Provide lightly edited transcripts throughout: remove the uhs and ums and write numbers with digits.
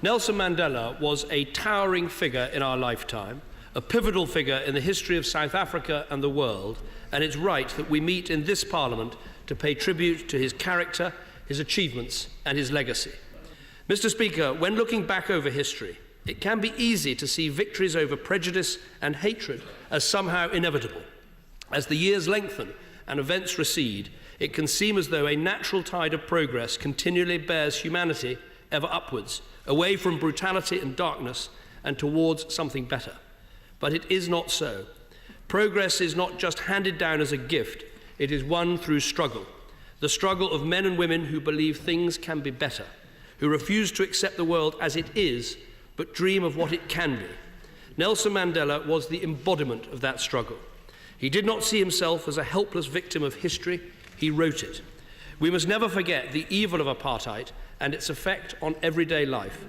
Nelson Mandela was a towering figure in our lifetime, a pivotal figure in the history of South Africa and the world, and it's right that we meet in this Parliament to pay tribute to his character, his achievements, and his legacy. Mr. Speaker, when looking back over history, it can be easy to see victories over prejudice and hatred as somehow inevitable. As the years lengthen and events recede, it can seem as though a natural tide of progress continually bears humanity ever upwards, away from brutality and darkness and towards something better. But it is not so. Progress is not just handed down as a gift, it is won through struggle. The struggle of men and women who believe things can be better, who refuse to accept the world as it is, but dream of what it can be. Nelson Mandela was the embodiment of that struggle. He did not see himself as a helpless victim of history, he wrote it. We must never forget the evil of apartheid and its effect on everyday life.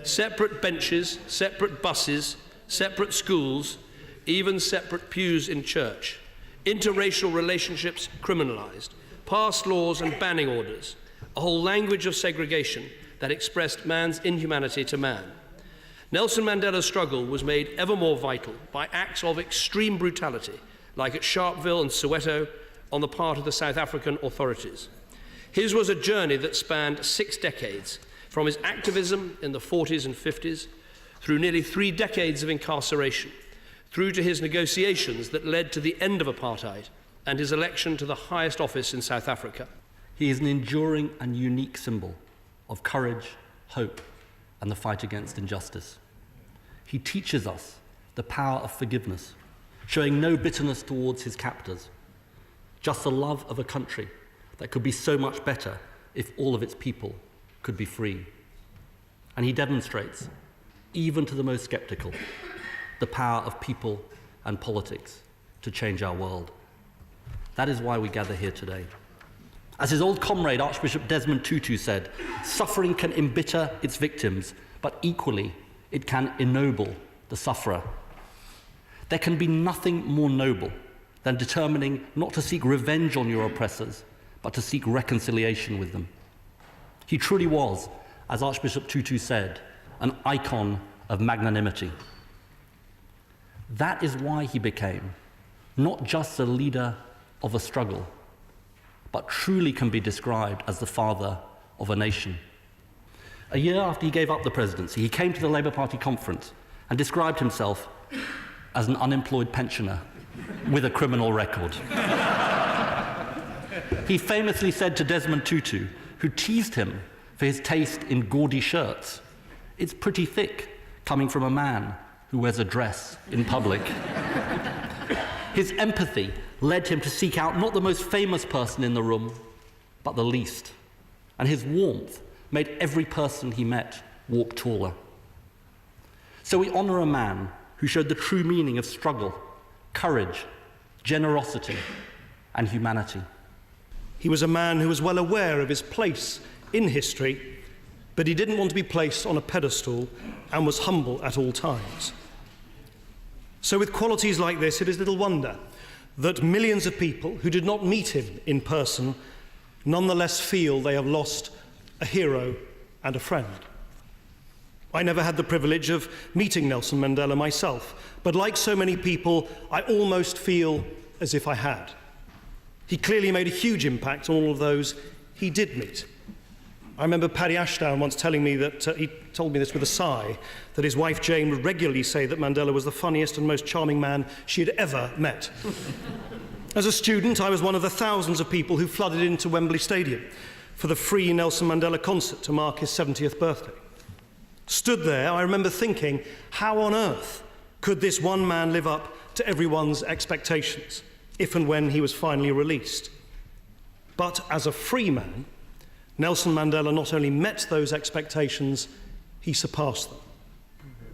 Separate benches, separate buses, separate schools, even separate pews in church. Interracial relationships criminalized, passed laws and banning orders, a whole language of segregation that expressed man's inhumanity to man. Nelson Mandela's struggle was made ever more vital by acts of extreme brutality, like at Sharpeville and Soweto, on the part of the South African authorities. His was a journey that spanned 6 decades, from his activism in the 40s and 50s, through nearly 3 decades of incarceration, through to his negotiations that led to the end of apartheid and his election to the highest office in South Africa. He is an enduring and unique symbol of courage, hope, and the fight against injustice. He teaches us the power of forgiveness, showing no bitterness towards his captors, just the love of a country that could be so much better if all of its people could be free. And he demonstrates, even to the most skeptical, the power of people and politics to change our world. That is why we gather here today. As his old comrade, Archbishop Desmond Tutu said, suffering can embitter its victims, but equally it can ennoble the sufferer. There can be nothing more noble than determining not to seek revenge on your oppressors, but to seek reconciliation with them. He truly was, as Archbishop Tutu said, an icon of magnanimity. That is why he became not just the leader of a struggle, but truly can be described as the father of a nation. A year after he gave up the presidency, he came to the Labour Party conference and described himself as an unemployed pensioner with a criminal record. He famously said to Desmond Tutu, who teased him for his taste in gaudy shirts, "It's pretty thick coming from a man who wears a dress in public." His empathy led him to seek out not the most famous person in the room, but the least. And his warmth made every person he met walk taller. So we honor a man who showed the true meaning of struggle, courage, generosity, and humanity. He was a man who was well aware of his place in history, but he didn't want to be placed on a pedestal and was humble at all times. So with qualities like this, it is little wonder that millions of people who did not meet him in person nonetheless feel they have lost a hero and a friend. I never had the privilege of meeting Nelson Mandela myself, but like so many people, I almost feel as if I had. He clearly made a huge impact on all of those he did meet. I remember Paddy Ashdown once telling me that, he told me this with a sigh, that his wife Jane would regularly say that Mandela was the funniest and most charming man she had ever met. As a student, I was one of the thousands of people who flooded into Wembley Stadium for the free Nelson Mandela concert to mark his 70th birthday. Stood there, I remember thinking, how on earth could this one man live up to everyone's expectations, if and when he was finally released? But as a free man, Nelson Mandela not only met those expectations, he surpassed them.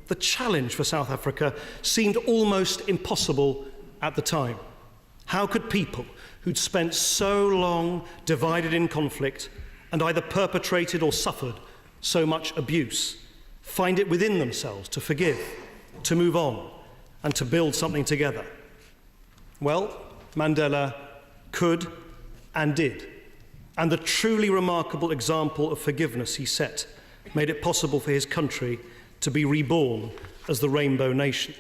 The challenge for South Africa seemed almost impossible at the time. How could people who'd spent so long divided in conflict and either perpetrated or suffered so much abuse find it within themselves to forgive, to move on, and to build something together? Well, Mandela could and did. And the truly remarkable example of forgiveness he set made it possible for his country to be reborn as the Rainbow Nation.